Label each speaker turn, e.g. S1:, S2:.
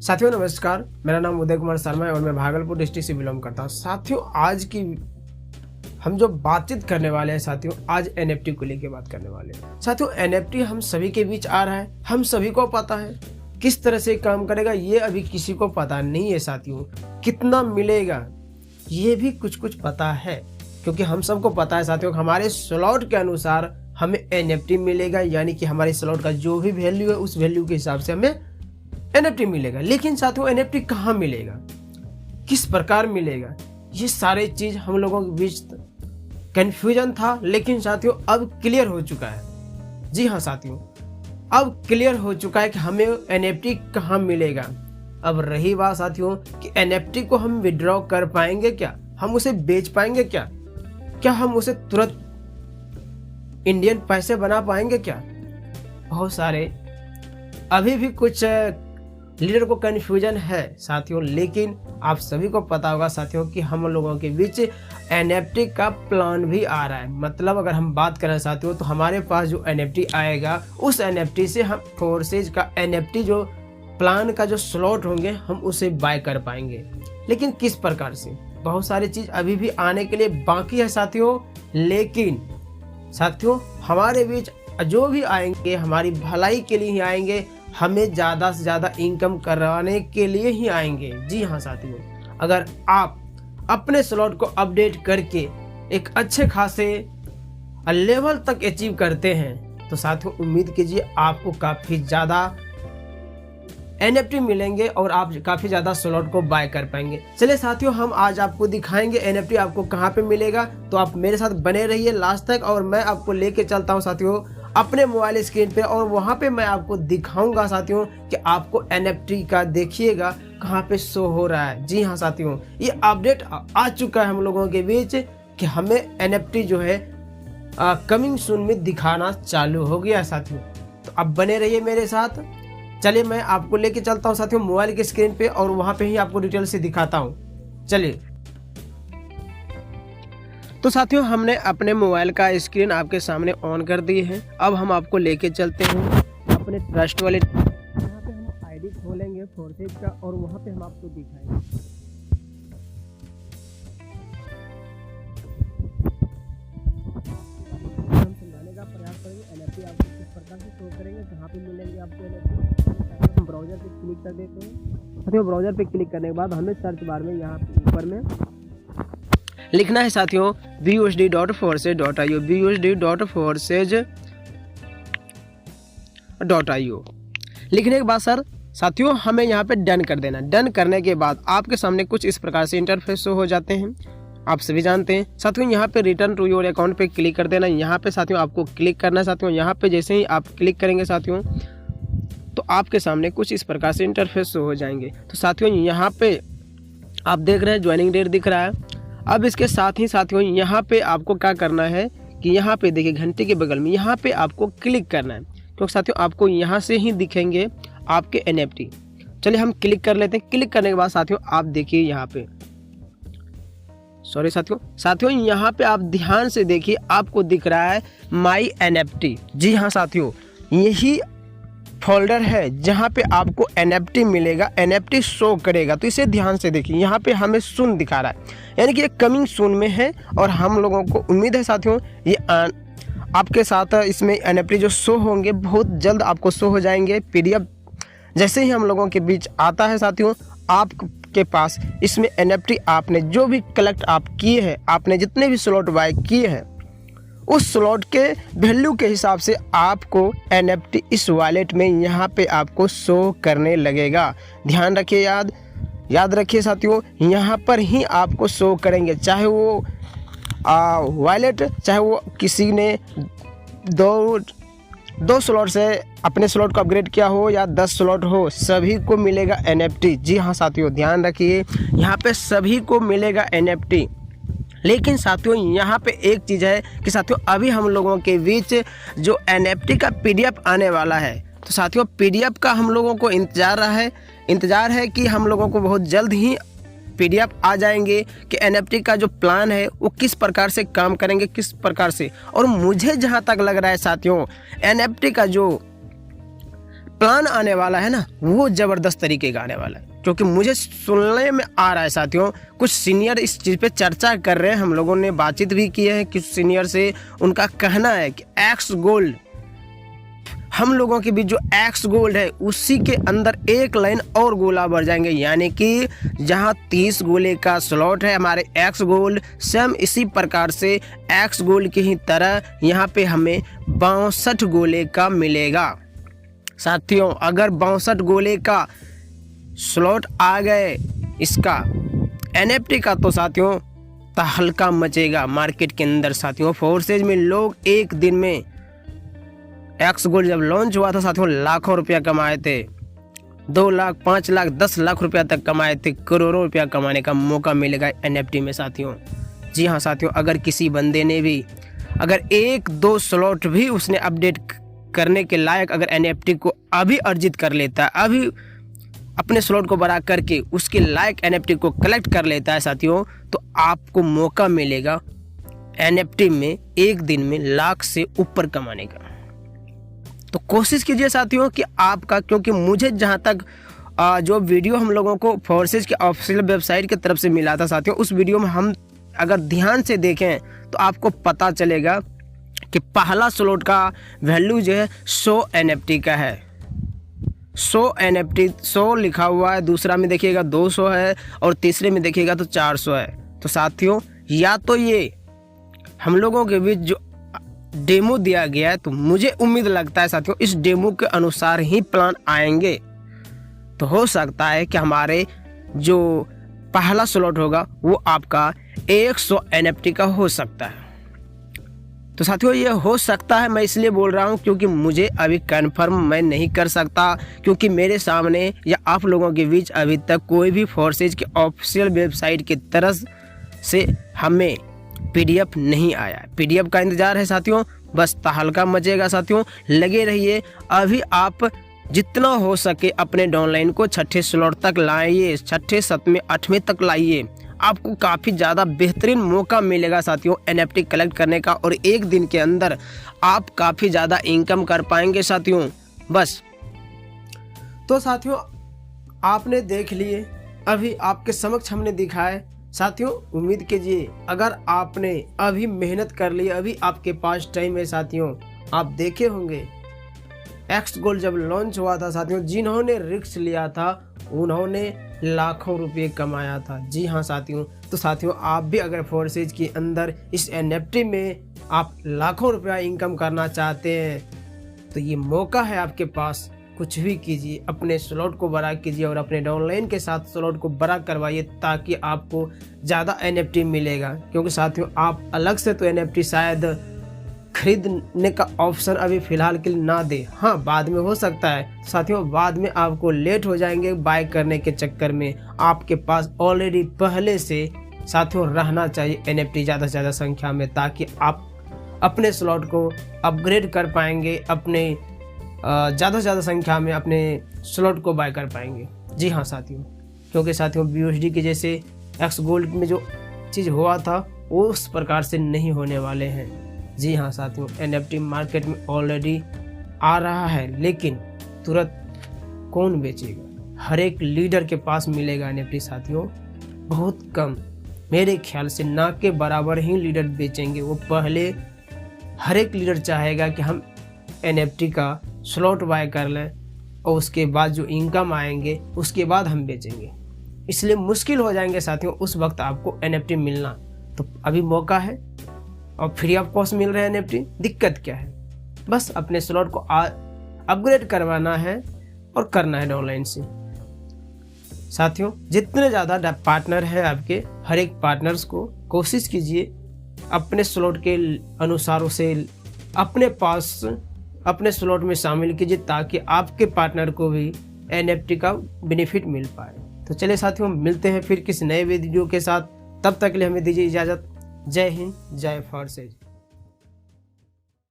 S1: साथियों नमस्कार, मेरा नाम उदय कुमार शर्मा है और मैं भागलपुर डिस्ट्रिक्ट से बिलोंग करता हूँ। साथियों आज की हम जो बातचीत करने वाले हैं साथियों, आज NFT को लेकर बात करने वाले हैं। साथियों NFT हम सभी के बीच आ रहा है, हम सभी को पता है किस तरह से काम करेगा ये अभी किसी को पता नहीं है साथियों। कितना मिलेगा ये भी कुछ पता है, क्योंकि हम सबको पता है साथियों हमारे स्लॉट के अनुसार हमें NFT मिलेगा, यानी कि हमारे स्लॉट का जो भी वैल्यू है उस वैल्यू के हिसाब से हमें NFT मिलेगा। लेकिन साथियों NFT कहाँ मिलेगा, किस प्रकार मिलेगा, ये सारे चीज हम लोगों के बीच कंफ्यूजन था, लेकिन साथियों अब क्लियर हो चुका है। जी हाँ साथियों, अब क्लियर हो चुका है कि हमें NFT कहाँ मिलेगा। अब रही बात साथियों कि NFT को हम विड्रॉ कर पाएंगे क्या, हम उसे बेच पाएंगे क्या हम उसे तुरंत इंडियन पैसे बना पाएंगे क्या। बहुत सारे अभी भी कुछ लीडर को कन्फ्यूजन है साथियों, लेकिन आप सभी को पता होगा साथियों कि हम लोगों के बीच NFT का प्लान भी आ रहा है। मतलब अगर हम बात करें साथियों तो हमारे पास जो NFT आएगा उस NFT से हम फोर्सेज का NFT जो प्लान का जो स्लॉट होंगे हम उसे बाय कर पाएंगे। लेकिन किस प्रकार से, बहुत सारी चीज अभी भी आने के लिए बाकी है साथियों। लेकिन साथियों हमारे बीच जो भी आएंगे हमारी भलाई के लिए ही आएंगे, हमें ज़्यादा से ज़्यादा इनकम कराने के लिए ही आएंगे। जी हाँ साथियों, अगर आप अपने स्लॉट को अपडेट करके एक अच्छे खासे लेवल तक अचीव करते हैं तो साथियों उम्मीद कीजिए आपको काफ़ी ज़्यादा NFT मिलेंगे और आप काफ़ी ज़्यादा स्लॉट को बाय कर पाएंगे। चलिए साथियों हम आज आपको दिखाएंगे NFT आपको कहाँ पे मिलेगा, तो आप मेरे साथ बने रहिए लास्ट तक और मैं आपको लेके चलता हूँ साथियों अपने मोबाइल स्क्रीन पे, और वहाँ पे मैं आपको दिखाऊंगा साथियों कि आपको NFT का देखिएगा कहाँ पे शो हो रहा है। जी हाँ साथियों, ये अपडेट आ चुका है हम लोगों के बीच कि हमें NFT जो है कमिंग सून में दिखाना चालू हो गया साथियों। तो अब बने रहिए मेरे साथ। चलिए मैं आपको लेके चलता हूँ साथियों मोबाइल के स्क्रीन पे और वहाँ पे ही आपको डिटेल से दिखाता हूँ। चलिए तो साथियों हमने अपने मोबाइल का स्क्रीन आपके सामने ऑन कर दी है। अब हम आपको लेके चलते हैं अपने ट्रस्ट वाले, यहाँ पे हम आईडी खोलेंगे फोर्सेज का और वहाँ पे हम आपको दिखाएंगे। हम समझाने का प्रयास करेंगे NFT आपको किस प्रकार से शो करेंगे, कहाँ पे मिलेंगे आपको NFT। हम ब्राउजर पे क्लिक कर देते हैं साथियों। ब्राउजर पे क्लिक करने के बाद हमें सर्च बार में यहाँ ऊपर में लिखना है साथियों busd.forces.io busd.forces.io। लिखने के बाद सर साथियों हमें यहाँ पे डन कर देना। डन करने के बाद आपके सामने कुछ इस प्रकार से इंटरफेस हो जाते हैं, आप सभी जानते हैं साथियों। यहाँ पे रिटर्न टू योर अकाउंट पे क्लिक कर देना। यहाँ पे साथियों आपको क्लिक करना है साथियों। यहाँ पे जैसे ही आप क्लिक करेंगे साथियों तो आपके सामने कुछ इस प्रकार से इंटरफेस हो जाएंगे। तो साथियों यहाँ पे आप देख रहे हैं ज्वाइनिंग डेट दिख रहा है। अब इसके साथ ही साथियों यहाँ पे आपको क्या करना है कि यहाँ पे देखिए घंटे के बगल में यहाँ पे आपको क्लिक करना है, क्योंकि साथियों आपको यहाँ से ही दिखेंगे आपके NFT। चलिए हम क्लिक कर लेते हैं। क्लिक करने के बाद साथियों आप देखिए यहाँ पे, सॉरी साथियों यहाँ पे आप ध्यान से देखिए आपको दिख रहा है माई NFT। जी हाँ साथियों, यही फोल्डर है जहाँ पे आपको NFT मिलेगा, NFT शो करेगा। तो इसे ध्यान से देखिए, यहाँ पे हमें सून दिखा रहा है, यानी कि ये कमिंग सून में है और हम लोगों को उम्मीद है साथियों ये आपके साथ इसमें NFT जो शो होंगे बहुत जल्द आपको शो हो जाएंगे। PDF जैसे ही हम लोगों के बीच आता है साथियों आपके पास इसमें NFT आपने जो भी कलेक्ट आप किए हैं, आपने जितने भी स्लॉट बाय किए हैं उस स्लॉट के वैल्यू के हिसाब से आपको NFT इस वॉलेट में यहाँ पे आपको शो करने लगेगा। ध्यान रखिए, याद रखिए साथियों, यहाँ पर ही आपको शो करेंगे, चाहे वो वॉलेट चाहे वो किसी ने दो स्लॉट से अपने स्लॉट को अपग्रेड किया हो या 10 स्लॉट हो, सभी को मिलेगा NFT। जी हाँ साथियों ध्यान रखिए, यहाँ पे सभी को मिलेगा NFT। लेकिन साथियों यहाँ पे एक चीज़ है कि साथियों अभी हम लोगों के बीच जो NFT का PDF आने वाला है, तो साथियों PDF का हम लोगों को इंतज़ार है कि हम लोगों को बहुत जल्द ही PDF आ जाएंगे कि NFT का जो प्लान है वो किस प्रकार से काम करेंगे, किस प्रकार से। और मुझे जहाँ तक लग रहा है साथियों NFT का जो प्लान आने वाला है ना, वो ज़बरदस्त तरीके का आने वाला है। क्योंकि मुझे सुनने में आ रहा है साथियों, कुछ सीनियर इस चीज़ पे चर्चा कर रहे हैं, हम लोगों ने बातचीत भी की है कुछ सीनियर से। उनका कहना है कि एक्स गोल्ड, हम लोगों के बीच जो एक्स गोल्ड है उसी के अंदर एक लाइन और गोला बढ़ जाएंगे, यानी कि जहां 30 गोले का स्लॉट है हमारे एक्स गोल्ड, सेम इसी प्रकार से एक्स गोल्ड की ही तरह यहाँ पे हमें 62 गोले का मिलेगा। साथियों अगर 62 गोले का स्लॉट आ गए इसका NFT का, तो साथियों तहलका मचेगा मार्केट के अंदर। साथियों फोर्सेज में लोग एक दिन में, एक्स गोल्ड जब लॉन्च हुआ था साथियों, लाखों रुपया कमाए थे, 2 लाख 5 लाख 10 लाख रुपया तक कमाए थे। करोड़ों रुपया कमाने का मौका मिलेगा NFT में साथियों। जी हाँ साथियों, अगर किसी बंदे ने भी अगर 1-2 स्लॉट भी उसने अपडेट करने के लायक अगर NFT को अभी अर्जित कर लेता है, अभी अपने स्लॉट को बढ़ा करके उसके लायक NFT को कलेक्ट कर लेता है साथियों, तो आपको मौका मिलेगा NFT में एक दिन में लाख से ऊपर कमाने का। तो कोशिश कीजिए साथियों कि आपका, क्योंकि मुझे जहां तक जो वीडियो हम लोगों को फोर्सेज के ऑफिशियल वेबसाइट की तरफ से मिला था साथियों, उस वीडियो में हम अगर ध्यान से देखें तो आपको पता चलेगा कि पहला स्लॉट का वैल्यू जो है 100 NFT का है। 100 NFT, 100 लिखा हुआ है, दूसरा में देखिएगा 200 है और तीसरे में देखिएगा तो 400 है। तो साथियों या तो ये हम लोगों के बीच जो डेमो दिया गया है, तो मुझे उम्मीद लगता है साथियों इस डेमो के अनुसार ही प्लान आएंगे। तो हो सकता है कि हमारे जो पहला स्लॉट होगा वो आपका 100 NFT का हो सकता है। तो साथियों ये हो सकता है, मैं इसलिए बोल रहा हूँ क्योंकि मुझे अभी कंफर्म मैं नहीं कर सकता, क्योंकि मेरे सामने या आप लोगों के बीच अभी तक कोई भी फोर्सेज के ऑफिशियल वेबसाइट की तरफ से हमें PDF नहीं आया। PDF का इंतजार है साथियों, बस तहलका मचेगा साथियों, लगे रहिए। अभी आप जितना हो सके अपने डाउनलाइन को 6ठे स्लॉट तक लाइए, 6ठे 7वें 8वें तक लाइए, आपको काफ़ी ज़्यादा बेहतरीन मौका मिलेगा साथियों NFT कलेक्ट करने का, और एक दिन के अंदर आप काफ़ी ज़्यादा इनकम कर पाएंगे साथियों। बस तो साथियों आपने देख लिए, अभी आपके समक्ष हमने दिखाया साथियों। उम्मीद कीजिए अगर आपने अभी मेहनत कर ली, अभी आपके पास टाइम है साथियों, आप देखे होंगे एक्स गोल्ड जब लॉन्च हुआ था साथियों, जिन्होंने रिस्क लिया था उन्होंने लाखों रुपए कमाया था। जी हाँ साथियों, तो साथियों आप भी अगर फोर्सेज के अंदर इस NFT में आप लाखों रुपया इनकम करना चाहते हैं तो ये मौका है आपके पास। कुछ भी कीजिए, अपने स्लॉट को बड़ा कीजिए और अपने डाउनलाइन के साथ स्लॉट को बड़ा करवाइए, ताकि आपको ज़्यादा NFT मिलेगा। क्योंकि साथियों आप अलग से तो NFT शायद खरीदने का ऑप्शन अभी फ़िलहाल के लिए ना दे, हाँ बाद में हो सकता है साथियों, बाद में आपको लेट हो जाएंगे बाय करने के चक्कर में। आपके पास ऑलरेडी पहले से साथियों रहना चाहिए NFT ज़्यादा से ज़्यादा संख्या में, ताकि आप अपने स्लॉट को अपग्रेड कर पाएंगे, अपने ज़्यादा से ज़्यादा संख्या में अपने स्लॉट को बाय कर पाएंगे। जी हाँ साथियों, क्योंकि साथियों BUSD के जैसे एक्स गोल्ड में जो चीज़ हुआ था वो उस प्रकार से नहीं होने वाले हैं। जी हाँ साथियों, NFT मार्केट में ऑलरेडी आ रहा है, लेकिन तुरंत कौन बेचेगा? हर एक लीडर के पास मिलेगा NFT साथियों, बहुत कम, मेरे ख्याल से ना के बराबर ही लीडर बेचेंगे। वो पहले हर एक लीडर चाहेगा कि हम NFT का स्लॉट बाय कर लें और उसके बाद जो इनकम आएंगे उसके बाद हम बेचेंगे, इसलिए मुश्किल हो जाएंगे साथियों उस वक्त आपको NFT मिलना। तो अभी मौका है और फ्री ऑफ कॉस्ट मिल रहा है NFT, दिक्कत क्या है? बस अपने स्लॉट को अपग्रेड करवाना है और करना है ऑनलाइन से। साथियों जितने ज़्यादा पार्टनर हैं आपके, हर एक पार्टनर्स को कोशिश कीजिए अपने स्लॉट के अनुसार उसे अपने पास अपने स्लॉट में शामिल कीजिए, ताकि आपके पार्टनर को भी NFT का बेनिफिट मिल पाए। तो चलिए साथियों मिलते हैं फिर किसी नए वीडियो के साथ, तब तक के लिए हमें दीजिए इजाज़त। जय हिंद, जय फोर्सेज।